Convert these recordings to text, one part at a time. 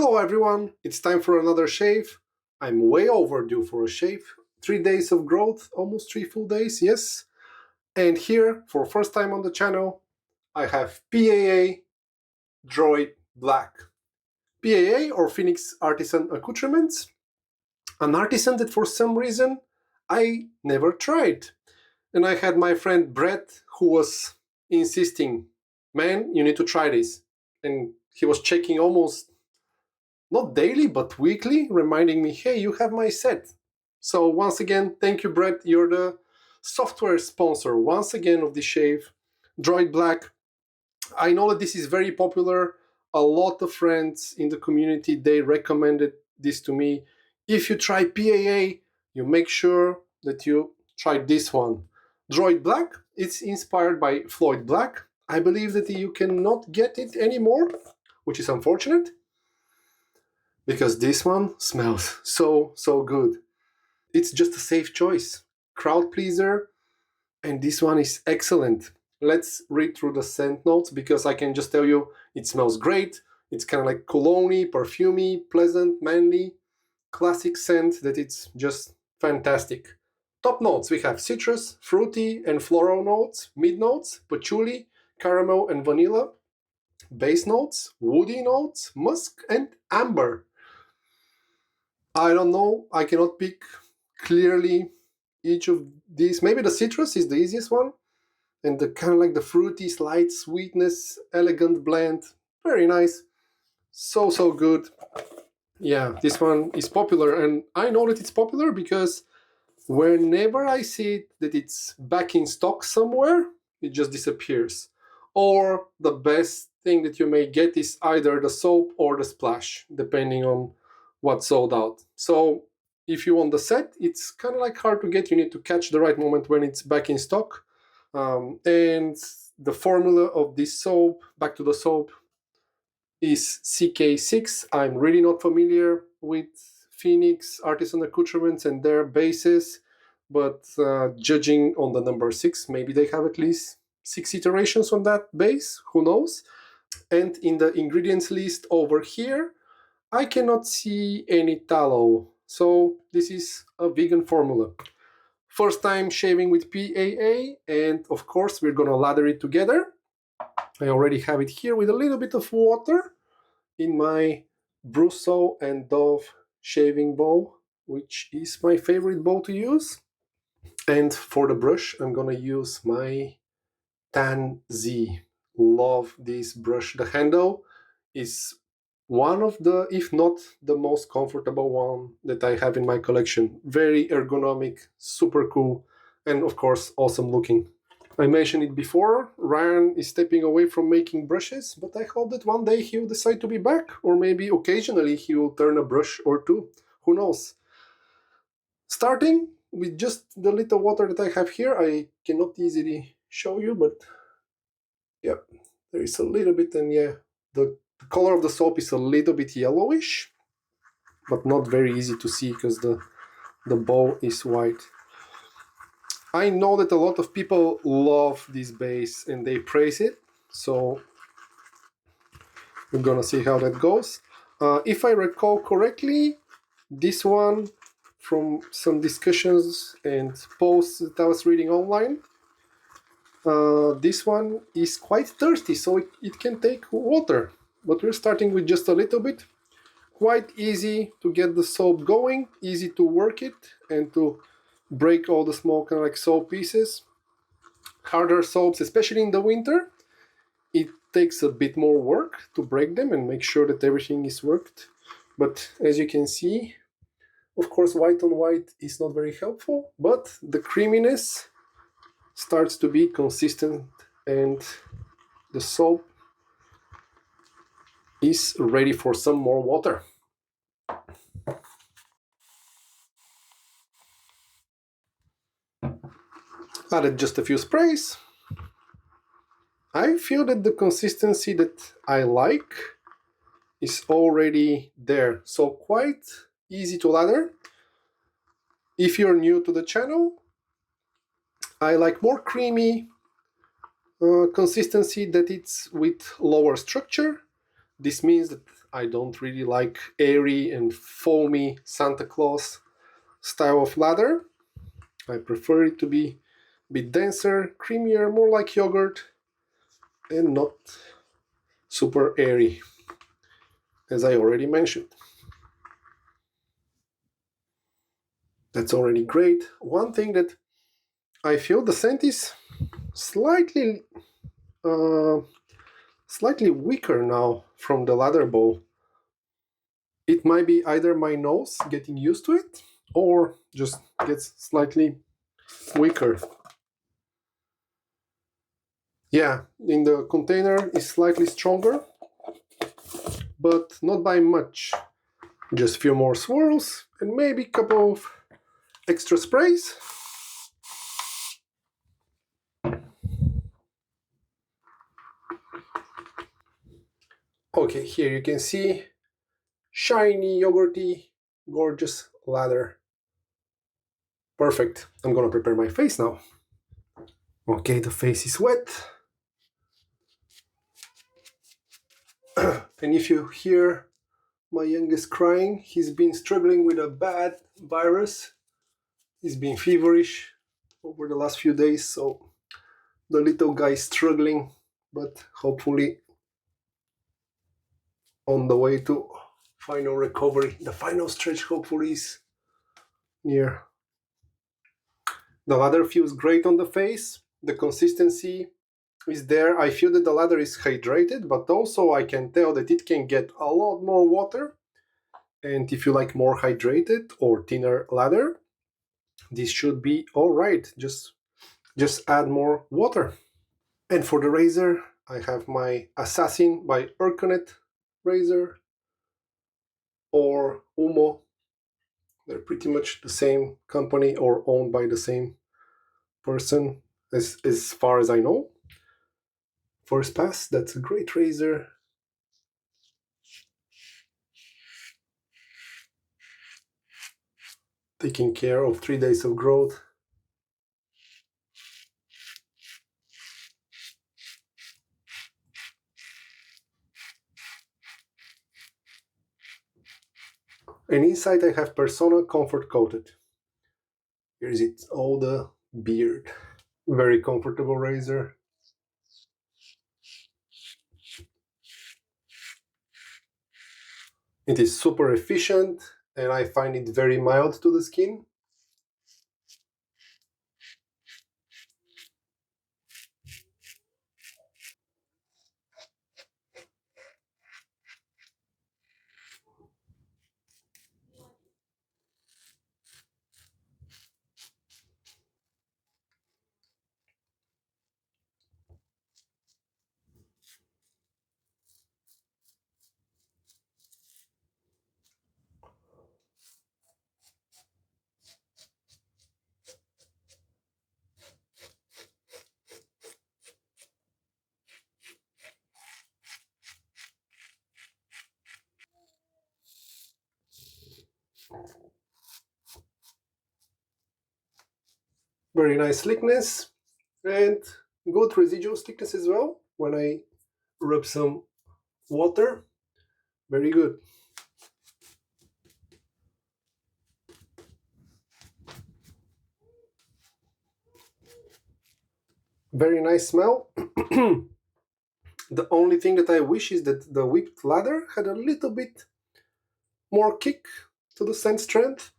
Hello everyone, it's time for another shave. I'm way overdue for a shave. 3 days of growth, almost 3 full days, yes. And here, for first time on the channel, I have PAA Droid Black. PAA, or Phoenix Artisan Accoutrements, an artisan that for some reason I never tried. And I had my friend Brett who was insisting, man, you need to try this. And he was checking almost not daily, but weekly, reminding me, hey, you have my set. So once again, thank you, Brett. You're the software sponsor, once again, of the shave. Droid Black. I know that this is very popular. A lot of friends in the community, they recommended this to me. If you try PAA, you make sure that you try this one. Droid Black, it's inspired by Floyd Black. I believe that you cannot get it anymore, which is unfortunate, because this one smells so good. It's just a safe choice. Crowd pleaser, and this one is excellent. Let's read through the scent notes, because I can just tell you it smells great. It's kind of like cologne-y, perfumey, pleasant, manly, classic scent that it's just fantastic. Top notes, we have citrus, fruity, and floral notes. Mid notes, patchouli, caramel, and vanilla. Base notes, woody notes, musk, and amber. I don't know, I cannot pick clearly each of these. Maybe the citrus is the easiest one, and the kind of like the fruity, slight sweetness, elegant blend, very nice, so good. Yeah, this one is popular, and I know that it's popular because whenever I see it, that it's back in stock somewhere, it just disappears. Or the best thing that you may get is either the soap or the splash, depending on what's sold out. So if you want the set, it's kind of like hard to get. You need to catch the right moment when it's back in stock. And the formula of this soap, back to the soap, is CK6. I'm really not familiar with Phoenix Artisan Accoutrements and their bases, but judging on the number 6, maybe they have at least 6 iterations on that base, who knows. And in the ingredients list over here, I cannot see any tallow, so this is a vegan formula. First time shaving with PAA, and of course we're gonna lather it together. I already have it here with a little bit of water in my Brusso and Dove shaving bowl, which is my favorite bowl to use. And for the brush, I'm gonna use my TanZ. Love this brush. The handle is one of the, if not the most comfortable one that I have in my collection. Very ergonomic, super cool, and of course awesome looking. I mentioned it before, Ryan is stepping away from making brushes, but I hope that one day he will decide to be back, or maybe occasionally he will turn a brush or two, who knows. Starting with just the little water that I have here, I cannot easily show you, but yeah, there is a little bit, and yeah, the color of the soap is a little bit yellowish, but not very easy to see because the bowl is white. I know that a lot of people love this base and they praise it, so we're gonna see how that goes. If I recall correctly, this one, from some discussions and posts that I was reading online, this one is quite thirsty, so it can take water. But we're starting with just a little bit. Quite easy to get the soap going, easy to work it, and to break all the small kind of like soap pieces. Harder soaps, especially in the winter, it takes a bit more work to break them and make sure that everything is worked. But as you can see, of course, white on white is not very helpful, but the creaminess starts to be consistent and the soap is ready for some more water. Added just a few sprays. I feel that the consistency that I like is already there, so quite easy to lather. If you're new to the channel, I like more creamy consistency, that it's with lower structure. This means that I don't really like airy and foamy Santa Claus style of lather. I prefer it to be a bit denser, creamier, more like yogurt, and not super airy, as I already mentioned. That's already great. One thing that I feel the scent is slightly slightly weaker now from the lather bowl. It might be either my nose getting used to it or just gets slightly weaker. Yeah, in the container is slightly stronger, but not by much. Just a few more swirls and maybe a couple of extra sprays. Okay, here you can see shiny, yogurty, gorgeous lather. Perfect. I'm gonna prepare my face now. Okay, the face is wet. And if you hear my youngest crying, he's been struggling with a bad virus. He's been feverish over the last few days, so the little guy is struggling, but hopefully on the way to final recovery. The final stretch hopefully is near. The lather feels great on the face. The consistency is there. I feel that the lather is hydrated, but also I can tell that it can get a lot more water. And if you like more hydrated or thinner lather, this should be all right. Just add more water. And for the razor, I have my Assassin by Urkunet razor or Umo. They're pretty much the same company or owned by the same person as far as I know. First pass, that's a great razor. Taking care of 3 days of growth. And inside I have Persona Comfort Coated. Here is it, all the beard. Very comfortable razor. It is super efficient and I find it very mild to the skin. Very nice slickness and good residual thickness as well when I rub some water. Very good. Very nice smell. The only thing that I wish is that the whipped lather had a little bit more kick to the scent strength,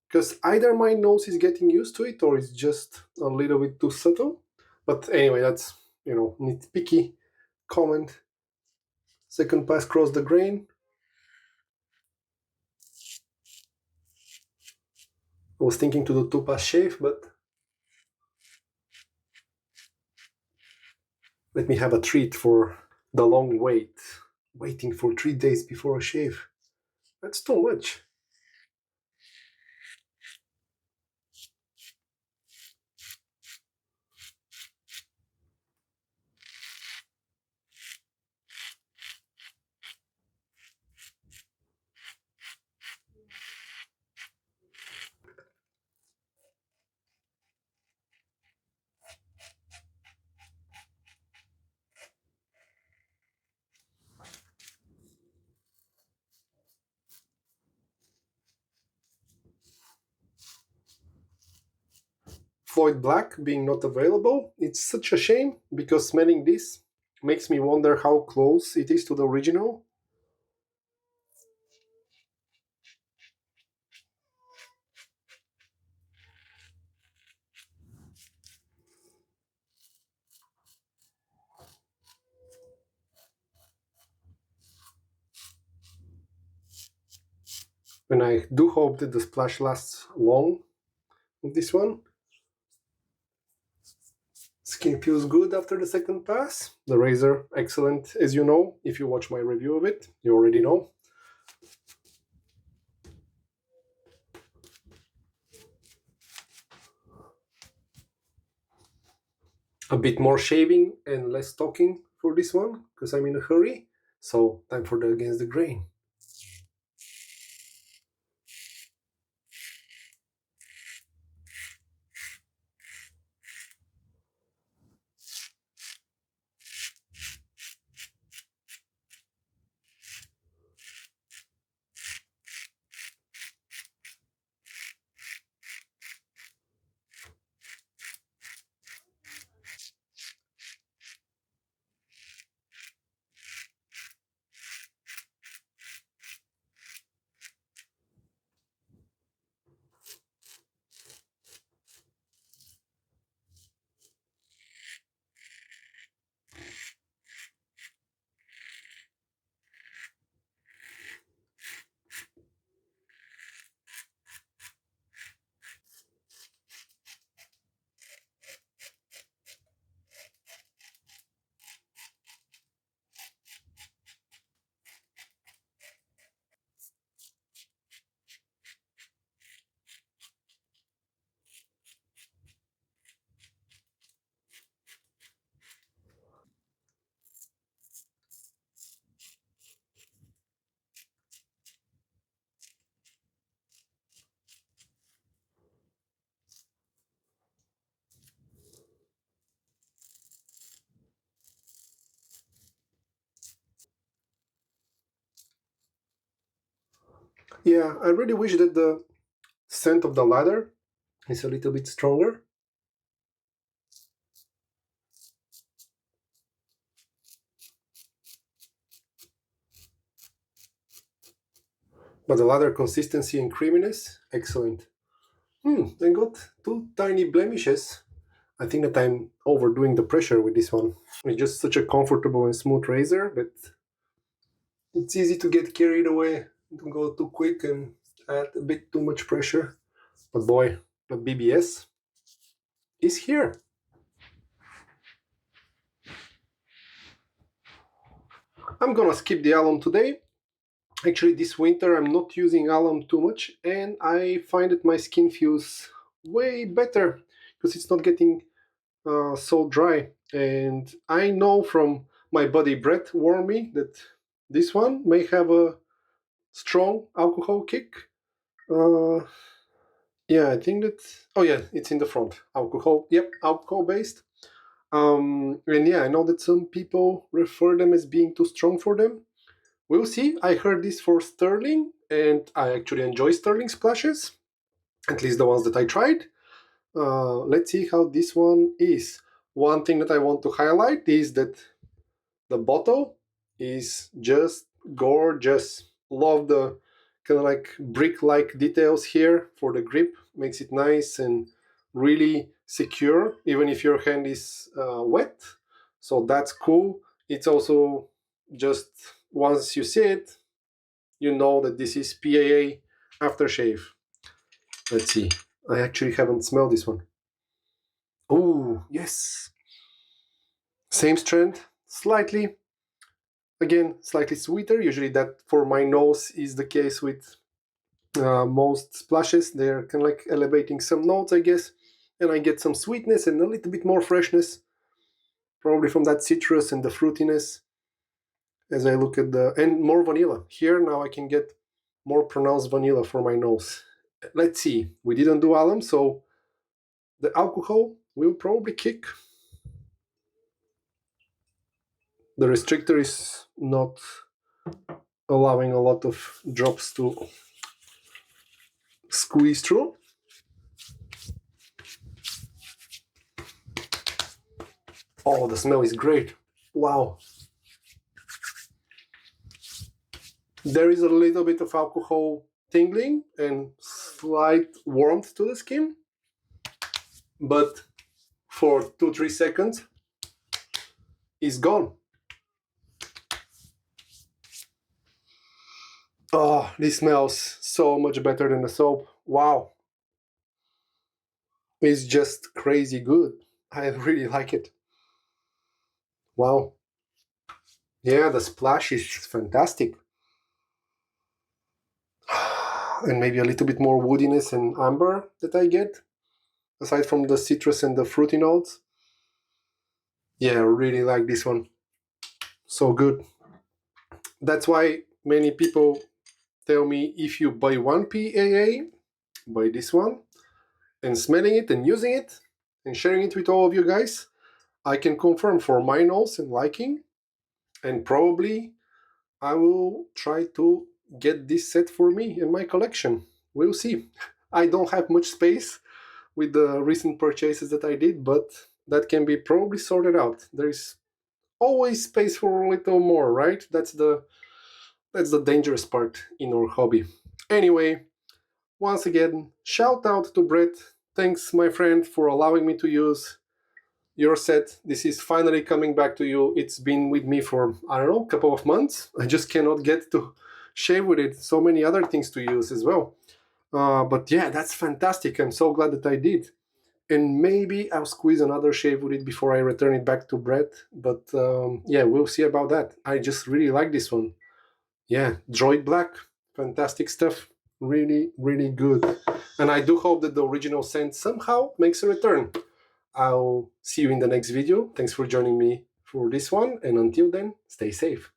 because either my nose is getting used to it or it's just a little bit too subtle. But anyway, that's, nitpicky comment. Second pass across the grain. I was thinking to do 2-pass shave, but let me have a treat for the long wait. Waiting for 3 days before a shave. That's too much. Droid Black being not available. It's such a shame because smelling this makes me wonder how close it is to the original. And I do hope that the splash lasts long with this one. Skin feels good after the second pass. The razor, excellent, as you know. If you watch my review of it, you already know. A bit more shaving and less talking for this one, because I'm in a hurry. So, time for the Against the Grain. Yeah, I really wish that the scent of the lather is a little bit stronger. But the lather consistency and creaminess, excellent. I got two tiny blemishes. I think that I'm overdoing the pressure with this one. It's just such a comfortable and smooth razor, but it's easy to get carried away, to go too quick and add a bit too much pressure. But boy, the BBS is here. I'm gonna skip the alum today. Actually, this winter I'm not using alum too much, and I find that my skin feels way better because it's not getting so dry. And I know from my buddy Brett warned me that this one may have a strong alcohol kick. Uh, yeah, I think that. Oh yeah, it's in the front. Alcohol. Yep, alcohol based. And yeah, I know that some people refer them as being too strong for them. We'll see. I heard this for Sterling, and I actually enjoy Sterling splashes, at least the ones that I tried. Let's see how this one is. One thing that I want to highlight is that the bottle is just gorgeous. Love the kind of like brick-like details here for the grip. Makes it nice and really secure, even if your hand is wet. So that's cool. It's also just once you see it, you know that this is PAA aftershave. Let's see. I actually haven't smelled this one. Oh, yes. Same strength, slightly, again, slightly sweeter. Usually that for my nose is the case with most splashes. They're kind of like elevating some notes, I guess. And I get some sweetness and a little bit more freshness, probably from that citrus and the fruitiness as I look at the, and more vanilla. Here now I can get more pronounced vanilla for my nose. Let's see, we didn't do alum, so the alcohol will probably kick. The restrictor is not allowing a lot of drops to squeeze through. Oh, the smell is great. Wow. There is a little bit of alcohol tingling and slight warmth to the skin, but for 2-3 seconds, it's gone. Oh, this smells so much better than the soap. Wow. It's just crazy good. I really like it. Wow. Yeah, the splash is fantastic. And maybe a little bit more woodiness and amber that I get, aside from the citrus and the fruity notes. Yeah, I really like this one. So good. That's why many people tell me, if you buy one PAA, buy this one. And smelling it and using it and sharing it with all of you guys, I can confirm for my nose and liking. And probably I will try to get this set for me in my collection. We'll see. I don't have much space with the recent purchases that I did, but that can be probably sorted out. There is always space for a little more, right? That's the dangerous part in our hobby. Anyway, once again, shout out to Brett. Thanks, my friend, for allowing me to use your set. This is finally coming back to you. It's been with me for, I don't know, a couple of months. I just cannot get to shave with it. So many other things to use as well. But yeah, that's fantastic. I'm so glad that I did. And maybe I'll squeeze another shave with it before I return it back to Brett. But yeah, we'll see about that. I just really like this one. Yeah, Droid Black, fantastic stuff. Really, really good. And I do hope that the original scent somehow makes a return. I'll see you in the next video. Thanks for joining me for this one. And until then, stay safe.